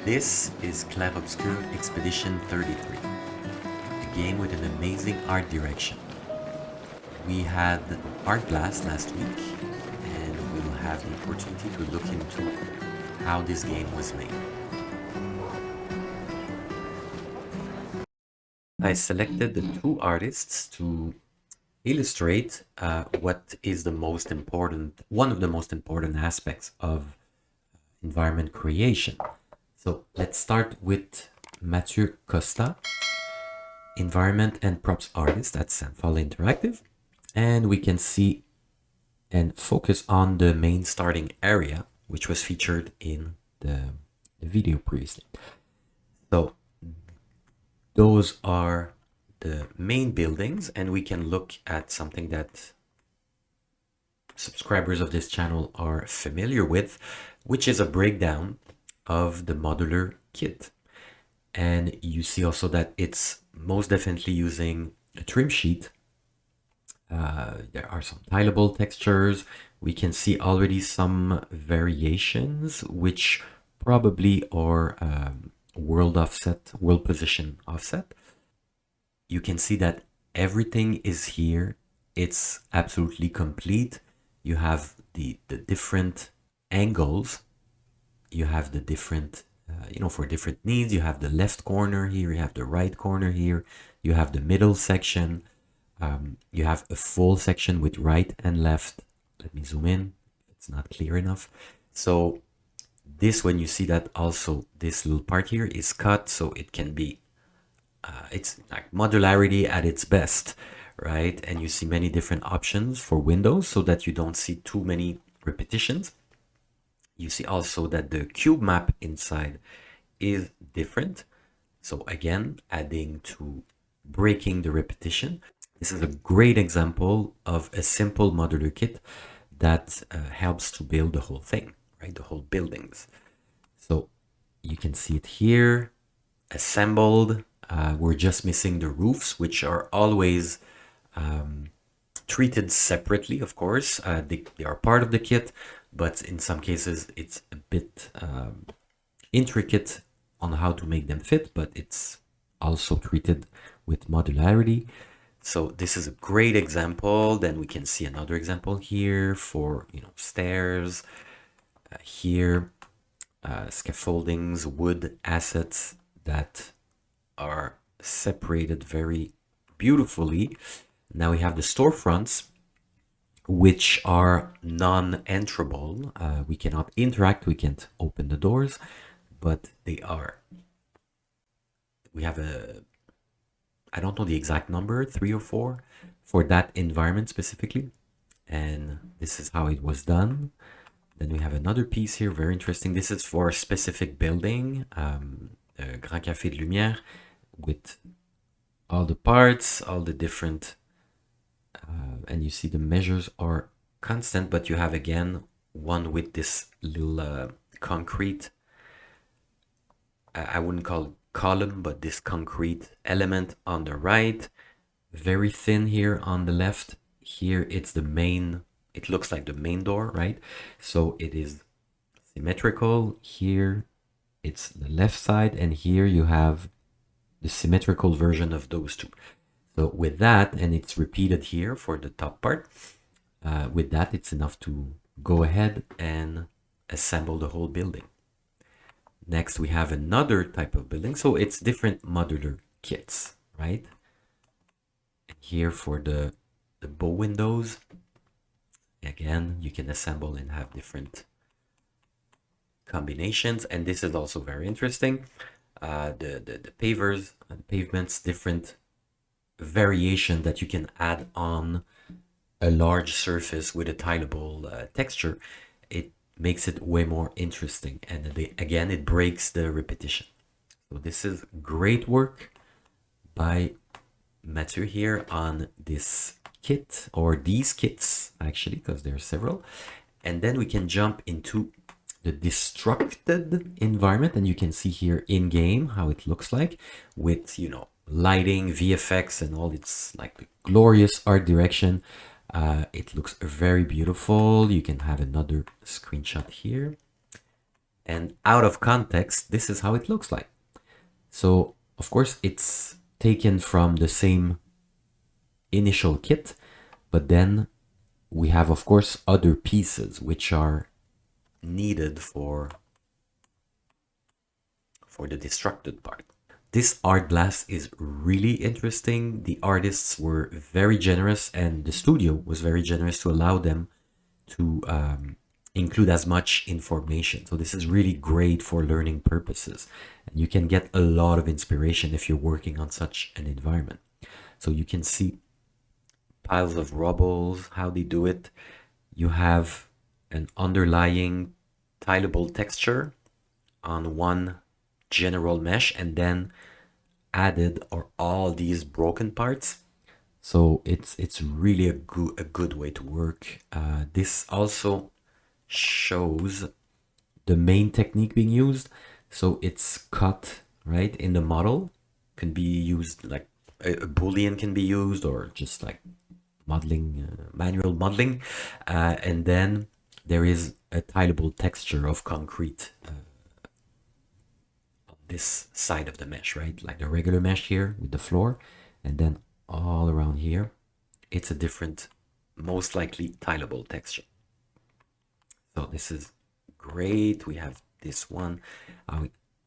This is Clair Obscur Expedition 33, a game with an amazing art direction. We had Art Blast last week, and we'll have the opportunity to look into how this game was made. I selected the two artists to illustrate what is one of the most important aspects of environment creation. So let's start with Mathieu Costat, environment and props artist at Sandfall Interactive. And we can see and focus on the main starting area, which was featured in the video previously. So those are the main buildings, and we can look at something that subscribers of this channel are familiar with, which is a breakdown of the modular kit. And you see also that it's most definitely using a trim sheet. There are some tileable textures. We can see already some variations, which probably are world position offset. You can see that everything is here. It's absolutely complete. You have the different angles. You have the different, for different needs. You have the left corner here. You have the right corner here. You have the middle section. You have a full section with right and left. Let me zoom in. It's not clear enough. So this, when you see that also this little part here is cut, so it can be, it's like modularity at its best, right? And you see many different options for windows so that you don't see too many repetitions. You see also that the cube map inside is different. So again, adding to breaking the repetition. This is a great example of a simple modular kit that helps to build the whole thing, right? The whole buildings. So you can see it here, assembled. We're just missing the roofs, which are always treated separately, of course. They are part of the kit, but in some cases it's a bit intricate on how to make them fit, but it's also treated with modularity. So this is a great example. Then we can see another example here for, stairs. Here, scaffoldings, wood assets that are separated very beautifully. Now we have the storefronts, which are non-enterable. We cannot interact, we can't open the doors, but they are. We have I don't know the exact number, 3 or 4, for that environment specifically. And this is how it was done. Then we have another piece here, very interesting. This is for a specific building, Grand Café de Lumière, with all the parts, all the different, and you see the measures are constant, but you have again one with this little concrete, I wouldn't call it column, but this concrete element on the right, very thin here on the left. Here it's the main, it looks like the main door, right? So it is symmetrical. Here it's the left side, and here you have the symmetrical version of those two. So with that, and it's repeated here for the top part, with that it's enough to go ahead and assemble the whole building. Next, we have another type of building. So it's different modular kits, right? Here for the bow windows, again, you can assemble and have different combinations. And this is also very interesting. The pavers and pavements, different variation that you can add on a large surface with a tileable texture. It makes it way more interesting, and again it breaks the repetition. So this is great work by Mathieu here on this kit, or these kits actually, because there are several. And then we can jump into the Destructed environment, and you can see here in game how it looks like with lighting, VFX, and all. It's like the glorious art direction. It looks very beautiful. You can have another screenshot here. And out of context, this is how it looks like. So, of course, it's taken from the same initial kit, but then we have, of course, other pieces which are needed for the destructed part. This art glass is really interesting. The artists were very generous, and the studio was very generous to allow them to include as much information. So this is really great for learning purposes. And you can get a lot of inspiration if you're working on such an environment. So you can see piles of rubble, how they do it. You have an underlying tileable texture on one general mesh, and then added are all these broken parts. So it's really a good way to work. This also shows the main technique being used. So it's cut right in the model, can be used like a boolean can be used, or just like modeling, manual modeling. And then there is a tileable texture of concrete on this side of the mesh, right? Like the regular mesh here with the floor, and then all around here, it's a different, most likely tileable texture. So this is great. We have this one.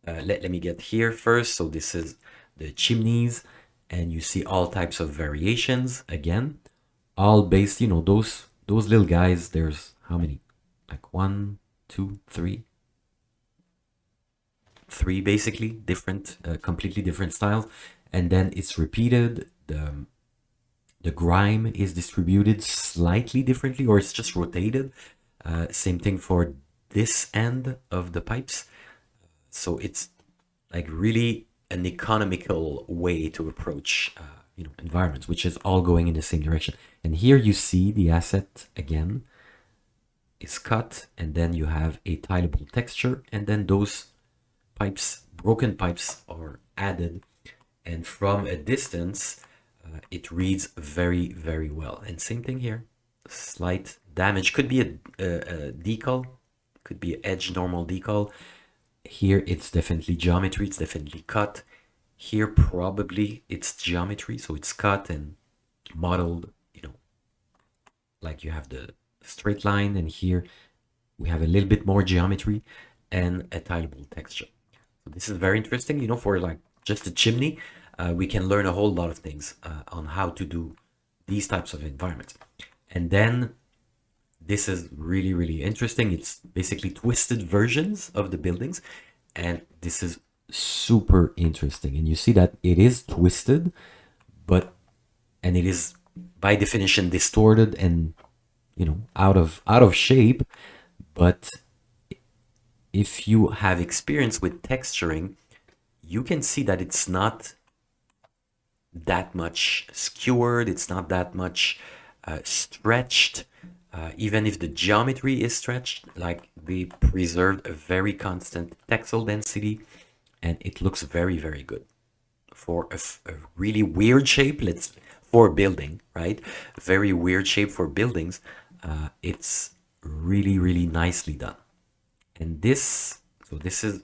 Let me get here first. So this is the chimneys, and you see all types of variations again, all based, those little guys. There's how many? Like one, two, three basically different, completely different styles, and then it's repeated. The grime is distributed slightly differently, or it's just rotated. Same thing for this end of the pipes. So it's like really an economical way to approach environments, which is all going in the same direction. And here you see the asset again is cut, and then you have a tileable texture, and then those pipes, broken pipes, are added. And from a distance, it reads very, very well. And same thing here, slight damage. Could be a decal, could be an edge normal decal. Here it's definitely geometry, it's definitely cut. Here probably it's geometry, so it's cut and modeled, like you have the straight line, and here we have a little bit more geometry and a tileable texture. So this is very interesting, for like just a chimney. We can learn a whole lot of things on how to do these types of environments. And then this is really, really interesting. It's basically twisted versions of the buildings. And this is super interesting. And you see that it is twisted, and it is by definition distorted and, out of shape. But if you have experience with texturing, you can see that it's not that much skewered, it's not that much stretched. Even if the geometry is stretched, like they preserved a very constant textile density, and it looks very, very good for a really weird shape. For building, right? Very weird shape for buildings. It's really, really nicely done. And this is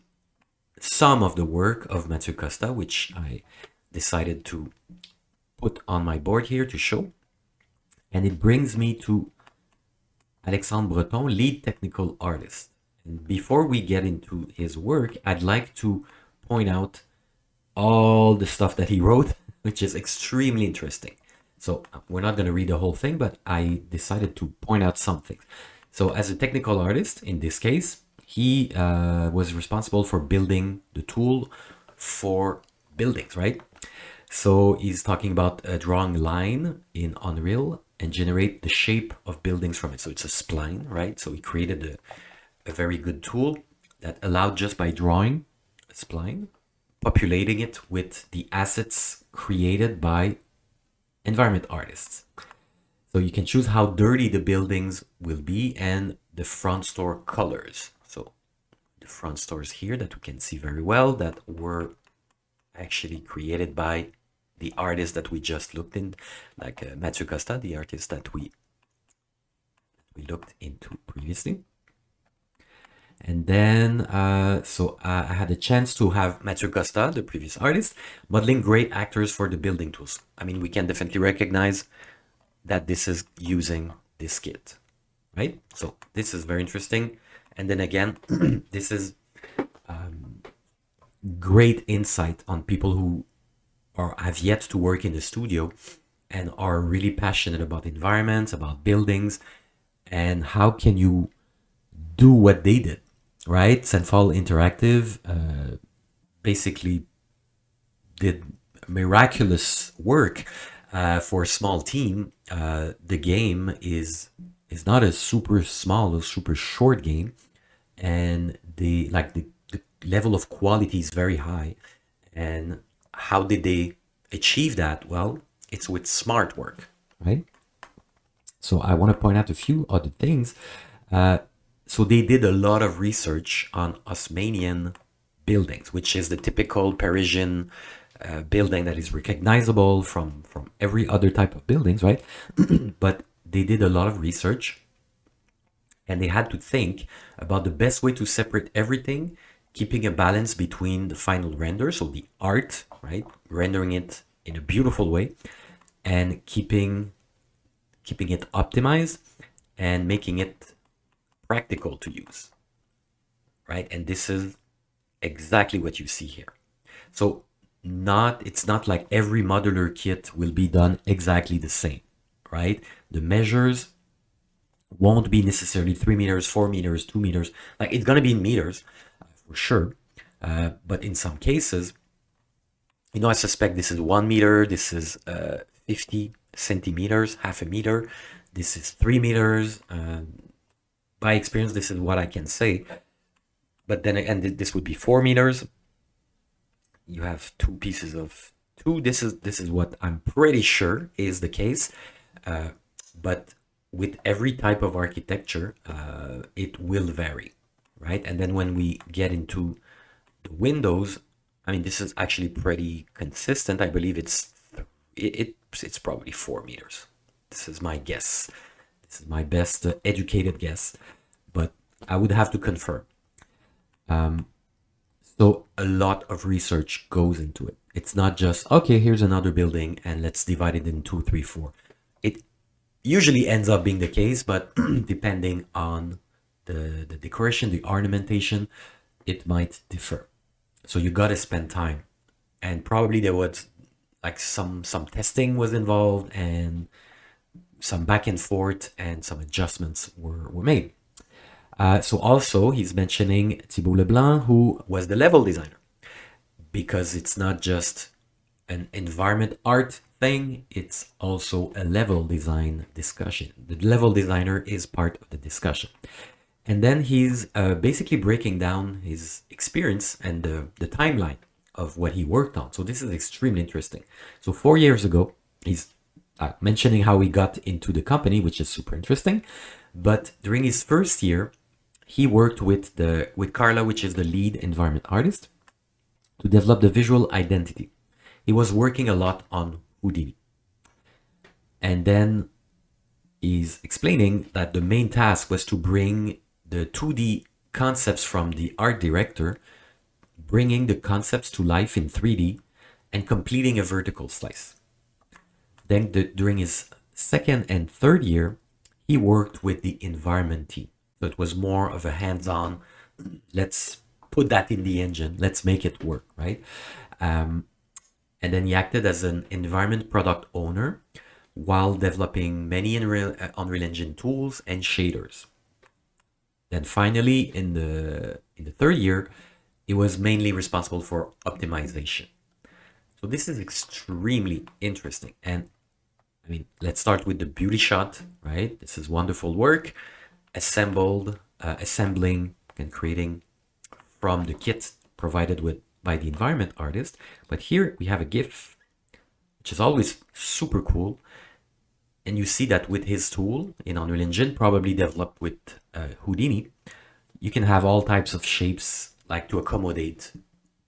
some of the work of Mathieu Costat, which I decided to put on my board here to show. And it brings me to Alexandre Breton, lead technical artist. And before we get into his work, I'd like to point out all the stuff that he wrote, which is extremely interesting. So we're not going to read the whole thing, but I decided to point out something. So as a technical artist, in this case, he was responsible for building the tool for buildings, right? So he's talking about drawing line in Unreal and generate the shape of buildings from it. So it's a spline, right? So he created a very good tool that allowed, just by drawing a spline, populating it with the assets created by environment artists. So you can choose how dirty the buildings will be and the front store colors. So the front stores here that we can see very well, that were actually created by the artist that we just looked in, like Mathieu Costat, the artist that we looked into previously. And then, I had a chance to have Mathieu Costat, the previous artist, modeling great actors for the building tools. I mean, we can definitely recognize that this is using this kit, right? So this is very interesting. And then again, this is great insight on people who have yet to work in the studio and are really passionate about environments, about buildings, and how can you do what they did, right? Sandfall Interactive basically did miraculous work for a small team. The game is not a super small or super short game, and the level of quality is very high. And how did they achieve that? Well, it's with smart work, right? So I want to point out a few other things. Uh, so they did a lot of research on Haussmannian buildings, which is the typical Parisian building that is recognizable from every other type of buildings, right? But they did a lot of research, and they had to think about the best way to separate everything, keeping a balance between the final render, so the art, right, rendering it in a beautiful way, and keeping it optimized and making it practical to use, right? And this is exactly what you see here. So it's not like every modular kit will be done exactly the same, right? The measures won't be necessarily 3 meters, 4 meters, 2 meters. Like it's gonna be in meters for sure. But in some cases, I suspect this is 1 meter, this is 50 centimeters, half a meter, this is 3 meters. By experience, this is what I can say. But then again, this would be 4 meters. You have two pieces of two. This is what I'm pretty sure is the case. But with every type of architecture, it will vary, right? And then when we get into the windows, I mean, this is actually pretty consistent. I believe it's probably 4 meters. This is my guess. This is my best educated guess, but I would have to confirm. So a lot of research goes into it. It's not just, okay, here's another building and let's divide it in two, three, four. It usually ends up being the case, but depending on the decoration, the ornamentation, it might differ. So you got to spend time. And probably there was like some testing was involved and some back and forth and some adjustments were made. So also he's mentioning Thibault Leblanc, who was the level designer, because it's not just an environment art thing, it's also a level design discussion. The level designer is part of the discussion. And then he's basically breaking down his experience and the timeline of what he worked on. So this is extremely interesting. So 4 years ago, he's mentioning how he got into the company, which is super interesting. But during his first year, he worked with Carla, which is the lead environment artist, to develop the visual identity. He was working a lot on Houdini. And then he's explaining that the main task was to bring the 2D concepts from the art director, bringing the concepts to life in 3D and completing a vertical slice. Then during his second and third year, he worked with the environment team. So it was more of a hands-on, let's put that in the engine, let's make it work, right? And then he acted as an environment product owner while developing many Unreal Engine tools and shaders. Then finally, in the third year, he was mainly responsible for optimization. So this is extremely interesting. And I mean, let's start with the beauty shot, right? This is wonderful work, assembling and creating from the kit provided by the environment artist. But here we have a GIF, which is always super cool. And you see that with his tool in Unreal Engine, probably developed with Houdini, you can have all types of shapes like to accommodate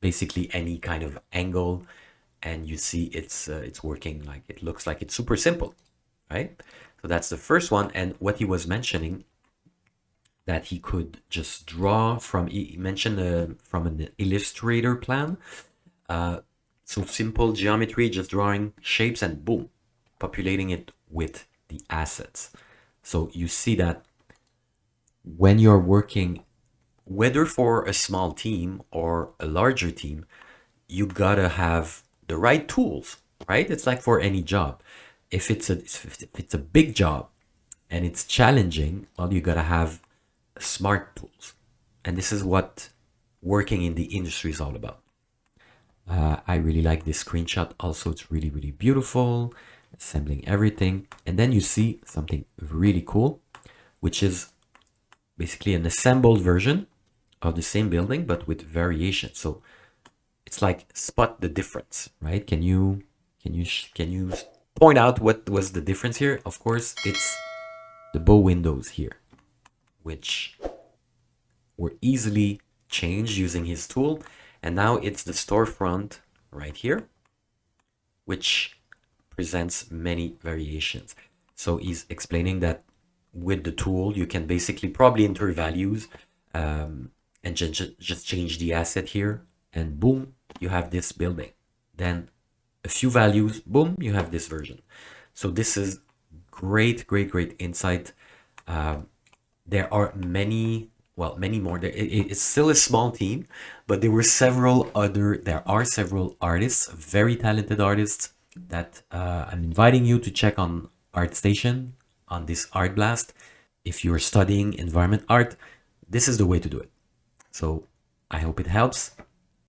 basically any kind of angle. And you see it's working, like it looks like it's super simple, right? So that's the first one. And what he was mentioning, that he could just draw from, he mentioned from an illustrator plan. So simple geometry, just drawing shapes and boom, populating it with the assets. So you see that when you're working, whether for a small team or a larger team, you gotta have the right tools, right? It's like for any job. If it's a big job and it's challenging, well, you gotta have smart tools. And this is what working in the industry is all about. I really like this screenshot. Also, it's really, really beautiful, assembling everything. And then you see something really cool, which is basically an assembled version of the same building, but with variation. So it's like spot the difference, right? Can you point out what was the difference here? Of course, it's the bow windows here, which were easily changed using his tool. And now it's the storefront right here, which presents many variations. So he's explaining that with the tool, you can basically probably enter values and just change the asset here, and boom, you have this building. Then a few values, boom, you have this version. So this is great, great, great insight. There are many more. It's still a small team, but there are several artists, very talented artists, that I'm inviting you to check on Artstation, on this art blast. If you're studying environment art, this is the way to do it. So I hope it helps.